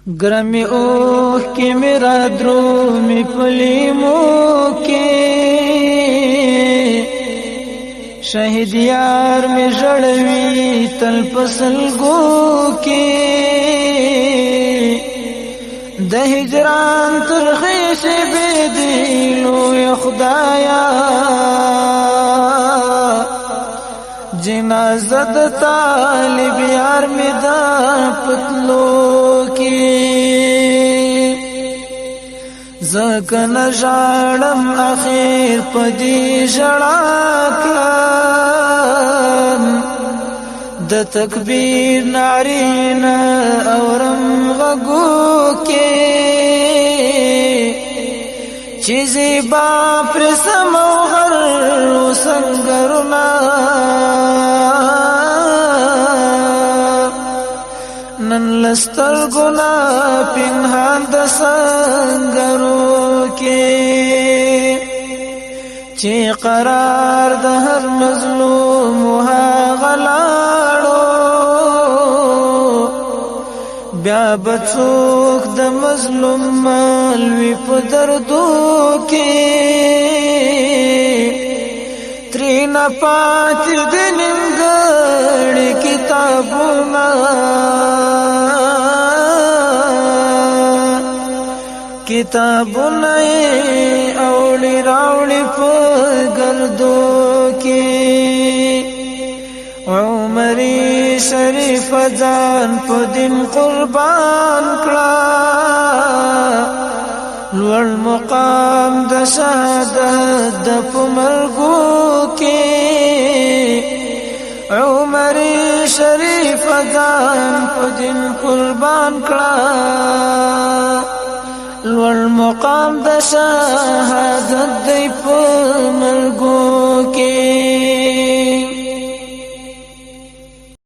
گرمی اوخ کی میرا درومی پلیمو کی شہید یار میں جڑوی تل پسل گو کی د هجران ترخی سے بے دیلو یا خدایا جنازد طالب یار میں دا پتلو کی زکن جاڑم اخیر پدی جڑاکان د تکبیر نارین اورم غگو کے چیزی باپ رسم و غر سنگرنا نن لستر گنا پنہان د سنگرو کے چی قرار د ہر مظلوم وها غلاڑو بیا بچوک د مظلوم مالوی په دردو کې ترینا پات د نیمګړي کتابونه کتابونه اولی راولی په ګردو کې عمری شریف ځان په دین قربان کړه لوړ مقام د شهادت د پمرګو کې عمری شریف ځان په دین قربان کړه لوړ مقام د شهادت د